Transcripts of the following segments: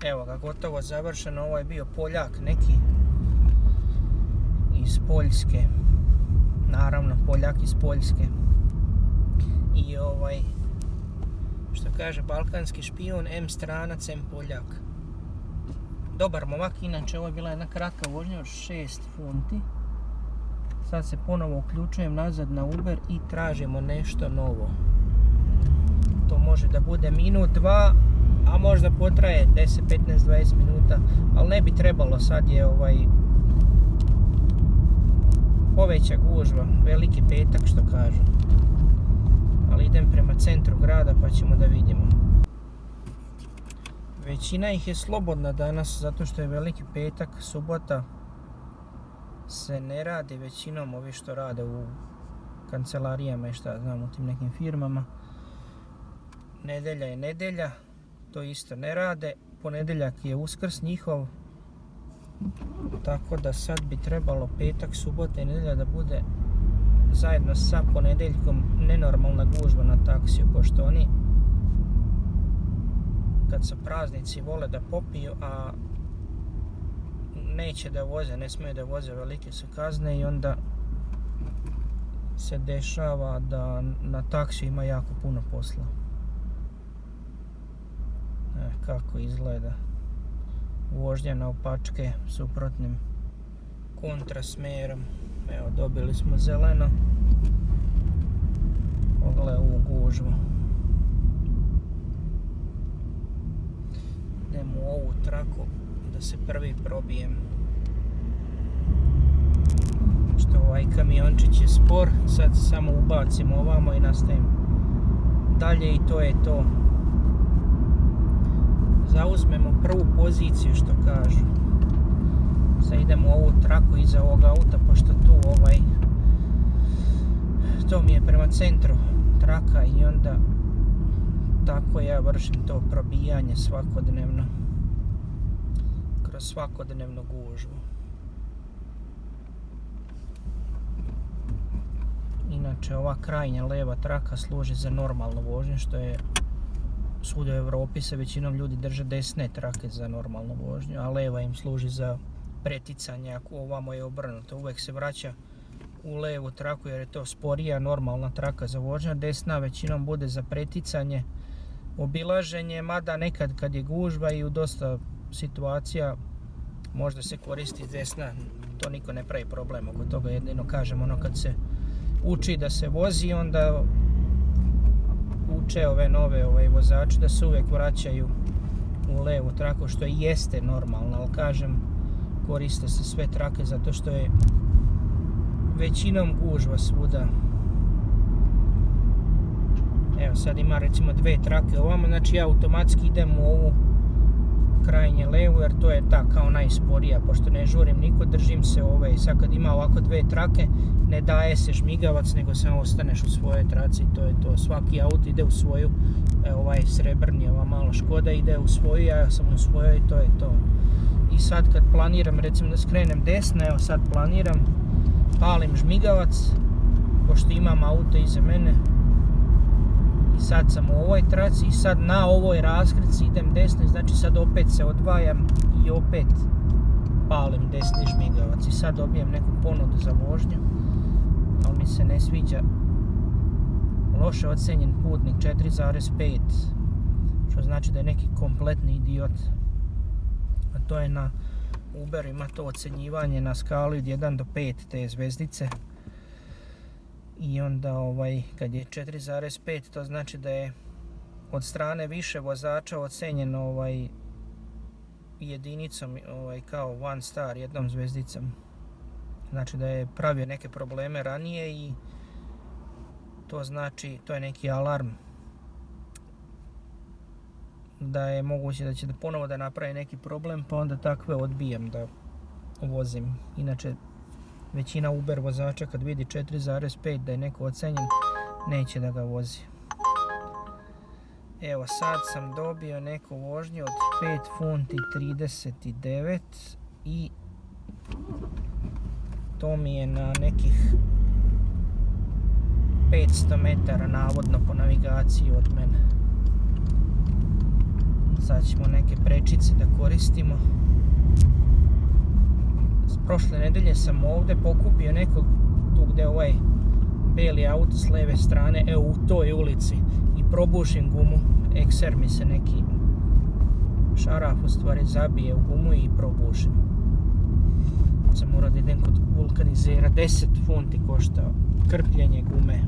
Evo ga, gotovo završeno. Ovo je bio Poljak neki iz Poljske. Naravno, Poljak iz Poljske. I što kaže balkanski špijun, M stranac, M Poljak. Dobar momak, inače ovo je bila jedna kratka vožnja od 6 funti. Sad se ponovo uključujem nazad na Uber i tražimo nešto novo. To može da bude minut, dva, a možda potraje 10, 15, 20 minuta, ali ne bi trebalo, sad je poveća gužva, veliki petak što kažu. Ali idem prema centru grada pa ćemo da vidimo. Većina ih je slobodna danas zato što je veliki petak, subota se ne radi, većinom ovi što rade u kancelarijama i šta znam u tim nekim firmama. Nedelja je nedelja, to isto ne rade, ponedjeljak je Uskrs njihov, tako da sad bi trebalo petak, subota i nedelja da bude zajedno sa ponedjeljkom nenormalna gužva na taksiju, pošto oni kad su praznici vole da popiju, a neće da voze, ne smiju da voze, velike su kazne i onda se dešava da na taksiju ima jako puno posla. Kako izgleda vožnja na opačke suprotnim kontrasmerom. Evo, dobili smo zeleno. Pogledaj ovu gužvu. Idem u ovu traku da se prvi probijem. Što ovaj kamiončić je spor, sad se samo ubacimo ovamo i nastavim dalje i to je to. Zauzmemo prvu poziciju što kažu. Sad idemo u ovu traku iza ovog auta, pošto tu to mi je prema centru traka i onda tako ja vršim to probijanje svakodnevno kroz svakodnevnu gužvu. Inače ova krajnja leva traka služi za normalnu vožnju, što je svud u Europi se većinom ljudi drže desne trake za normalnu vožnju, a leva im služi za preticanje, ako ovamo je obrnuto. Uvijek se vraća u levu traku jer je to sporija normalna traka za vožnju, desna većinom bude za preticanje, obilaženje, mada nekad kad je gužva i u dosta situacija možda se koristi desna, to niko ne pravi problem oko toga, jedino kažem kad se uči da se vozi, onda uče ove nove vozači da se uvijek vraćaju u levu traku, što i jeste normalno, ali kažem, koriste se sve trake zato što je većinom gužva svuda. Evo sad ima recimo dve trake ovamo, znači ja automatski idem u ovu krajnje levu jer to je ta kao najsporija, pošto ne žurim niko, držim se ove i sad kad ima ovako dve trake ne daje se žmigavac nego samo ostaneš u svojoj traci i to je to. Svaki auto ide u svoju, evo ovaj srebrni, ova malo Škoda ide u svoju, ja sam u svojoj i to je to. I sad kad planiram recimo da skrenem desno, evo sad planiram, palim žmigavac pošto imam auto iza mene i sad sam u ovoj traci i sad na ovoj raskrici idem desno, znači sad opet se odvajam i opet palim desni žmigavac i sad dobijem neku ponudu za vožnju, ali mi se ne sviđa. Loše ocenjen putnik 4,5, što znači da je neki kompletni idiot. A to je na Uber, ima to ocenjivanje na skali od 1 do 5 te zvezdice. I onda kad je 4,5 to znači da je od strane više vozača ocenjen jedinicom kao one star, jednom zvezdicom. Znači da je pravio neke probleme ranije i to znači, to je neki alarm da je moguće da će ponovo da napravi neki problem, pa onda takve odbijam da vozim. Inače većina Uber vozača kad vidi 4,5 da je neko ocenjen, neće da ga vozi. Evo sad sam dobio neku vožnju od 5 funti 39 i to mi je na nekih 500 metara navodno po navigaciji od mene. Sad ćemo neke prečice da koristimo. S prošle nedelje sam ovdje pokupio nekog tu gdje ovaj beli auto s leve strane, u toj ulici, i probušim gumu. XR mi se neki šaraf u stvari zabije u gumu i probušim. Sam morao da idem kod vulkanizera, 10 funti košta krpljenje gume.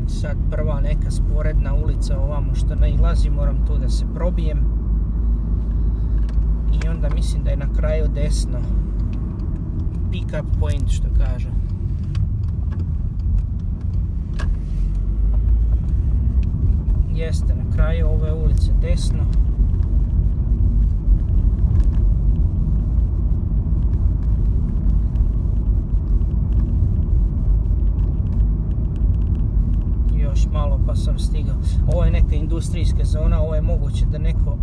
Sad prva neka sporedna ulica ovamo što nailazi, moram tu da se probijem. I onda mislim da je na kraju desno. Pick up point što kažu. Jeste na kraju ove ulice desno. Još malo pa sam stigao. Ovo je neka industrijska zona, ovo je moguće da neko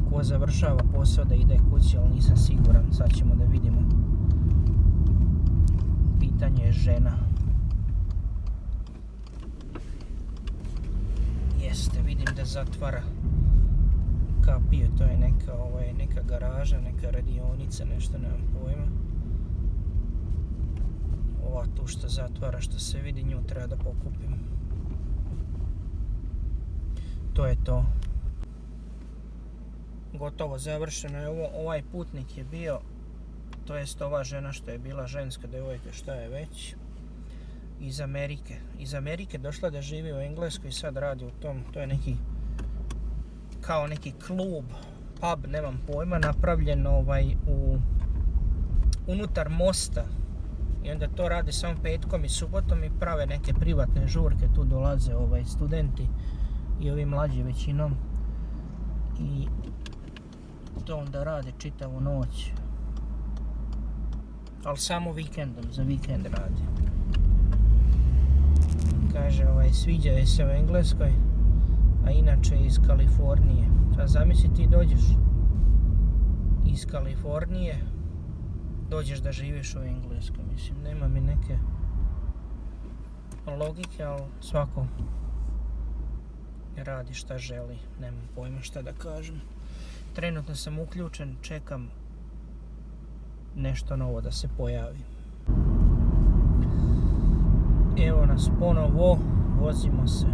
ko završava posao da ide kući, ali nisam siguran, sad ćemo da vidimo. Pitanje je žena. Jeste, vidim da zatvara kapiju, to je neka garaža, neka radionica, nešto, nemam pojma. Ova tu što zatvara, što se vidi, nju treba da pokupim. To je to. Gotovo, završeno je ovo. Ovaj putnik je bio, to jest ova žena što je bila ženska devojka, šta je već, iz Amerike došla da živi u Engleskoj i sad radi u tom, to je kao neki klub, pub, nemam pojma, napravljen unutar mosta. I onda to rade samo petkom i subotom i prave neke privatne žurke, tu dolaze studenti i ovi mlađi većinom. I to onda rade čitavu noć. Ali samo vikendom, za vikend radi. Kaže, sviđa je se u Engleskoj, a inače iz Kalifornije. Sad zamisli ti dođeš iz Kalifornije, dođeš da živiš u Engleskoj. Mislim, nema mi neke logike, ali svako radi šta želi. Nemam pojma šta da kažem. Trenutno sam uključen, čekam nešto novo da se pojavi. Evo nas ponovo, vozimo se.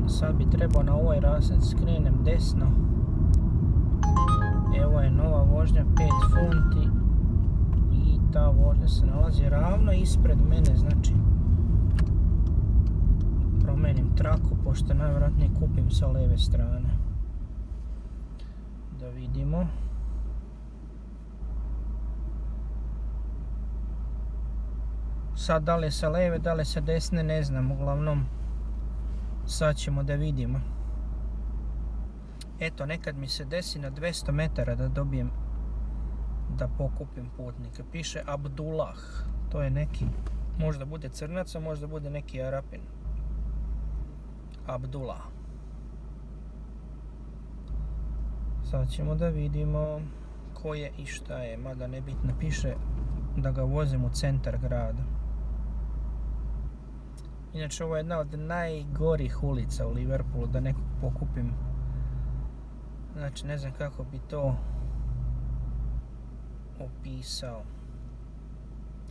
Sad bi trebao na ovaj rasled, skrenem desno. Evo je nova vožnja, 5 funti. I ta vožnja se nalazi ravno ispred mene, znači promenim traku, pošto najvjerojatnije kupim sa leve strane. Da vidimo. Sad da li sa leve, da li sa desne, ne znam, uglavnom sad ćemo da vidimo. Eto, nekad mi se desi na 200 metara da dobijem, da pokupim putnika. Piše Abdullah, to je neki, možda bude crnac, a možda bude neki Arapin. Abdullah. Sad ćemo da vidimo ko je i šta je, mada nebitno, piše da ga vozim u centar grada. Inače, ovo je jedna od najgorih ulica u Liverpoolu, da nekog pokupim. Znači, ne znam kako bi to opisao.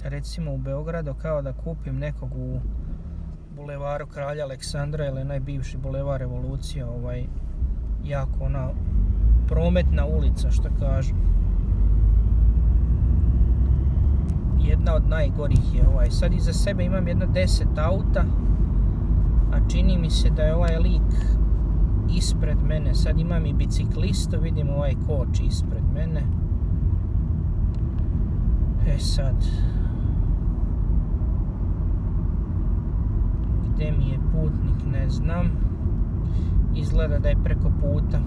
Recimo u Beogradu, kao da kupim nekog u bulevaru Kralja Aleksandra ili najbivši bulevar Revolucija, jako prometna ulica, što kažu. Jedna od najgorih je Sad iza sebe imam jedno 10 auta, a čini mi se da je ovaj lik ispred mene. Sad imam i biciklistu, vidim ovaj koč ispred mene. Sad, gdje mi je putnik, ne znam. Izgleda da je preko puta.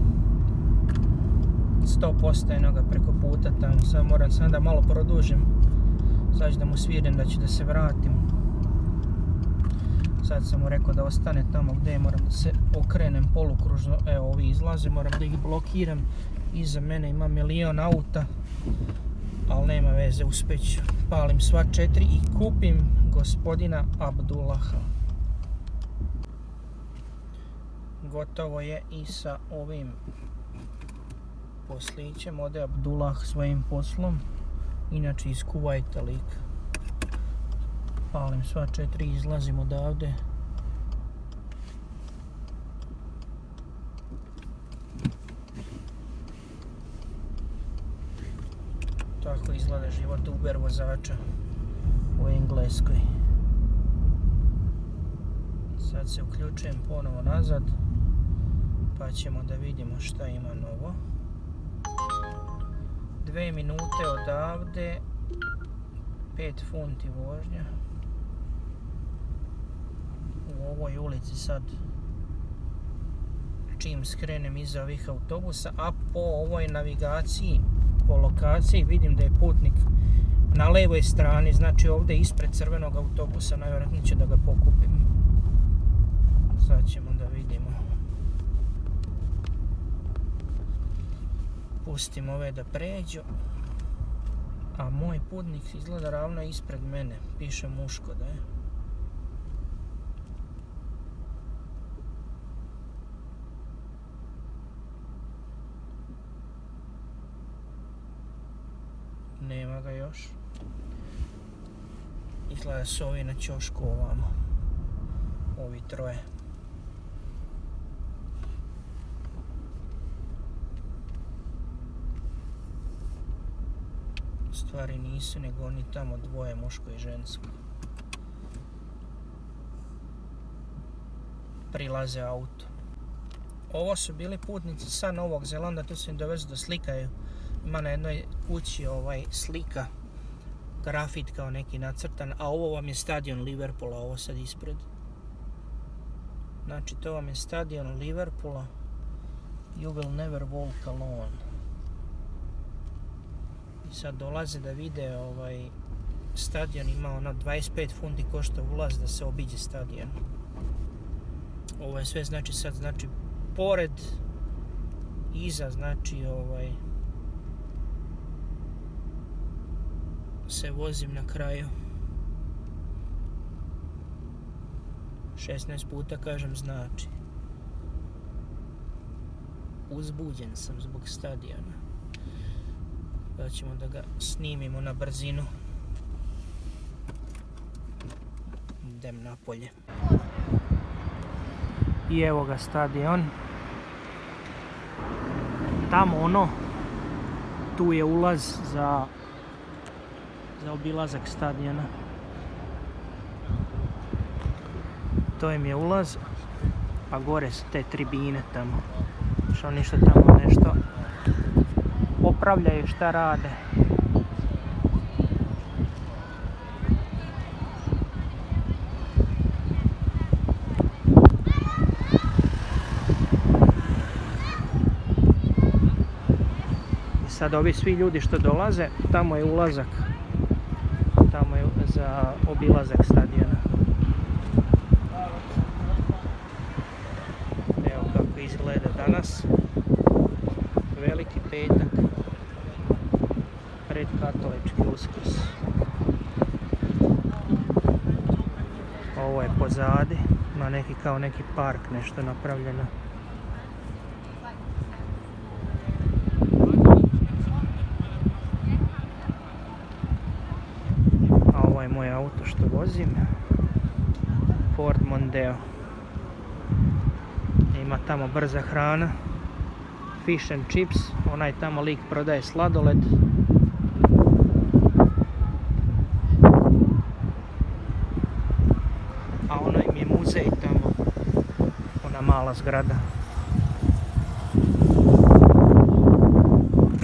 100% je noga preko puta tamo. Sad moram da malo produžim. Sad ću da mu svirim da ću da se vratim. Sad sam mu rekao da ostane tamo gdje je, moram da se okrenem polukružno. Evo, ovi izlaze, moram da ih blokiram. Iza mene ima milion auta. ali nema veze, uspjeću. Palim sva 4 i kupim gospodina Abdullaha. Gotovo je i sa ovim poslićem, ode Abdullah svojim poslom, inače iz Kuvajta lik. Palim sva 4, izlazim odavde. Tako izgleda život Uber vozača u Engleskoj. Sad se uključujem ponovo nazad, pa ćemo da vidimo šta ima novo. 2 minute odavde, 5 funti vožnja. U ovoj ulici sad, čim skrenem iza ovih autobusa, a po ovoj navigaciji, po lokaciji vidim da je putnik na levoj strani, znači ovdje ispred crvenog autobusa, najvjerojatnije će da ga pokupim. Sad ćemo da vidimo. Pustim ove da pređu. A moj putnik izgleda ravno ispred mene. Piše muško da je. Nema ga još. Izgleda su ovi na ćošku ovamo. Ovi troje. Stvari nisu, nego oni tamo dvoje, muško i žensko. Prilaze auto. Ovo su bili putnici sa Novog Zelanda, tu su im dovezu da slikaju. Ima na jednoj kući slika, grafit kao neki nacrtan, a ovo vam je stadion Liverpoola, ovo sad ispred. Znači to vam je stadion Liverpoola. You will never walk alone. I sad dolaze da vide stadion, ima 25 funti košta ulaz da se obiđe stadion. Ovo je sve znači pored, iza znači se vozim na kraju. 16 puta kažem znači. Uzbuđen sam zbog stadiona. Pa ćemo da ga snimimo na brzinu. Idem napolje. I evo ga stadion. Tamo tu je ulaz za obilazak stadiona. To im je ulaz, a gore su te tribine tamo. Što oni što tamo nešto popravljaju, šta rade. I sad ovi svi ljudi što dolaze, tamo je ulazak. Tamo je za obilazak stadiona. Evo kako izgleda danas. Veliki petak. Pred katolički Uskrs. Ovo je pozadi. Ima neki park, nešto napravljeno. Ovo je moj auto što vozim. Ford Mondeo. Ima tamo brza hrana. Fish and chips. Onaj tamo lik prodaje sladoled. A onaj mi je muzej tamo. Ona mala zgrada.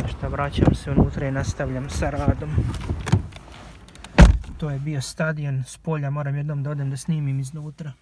Šta, vraćam se unutra i nastavljam sa radom. To je bio stadion s polja, moram jednom da odem da snimim iznutra.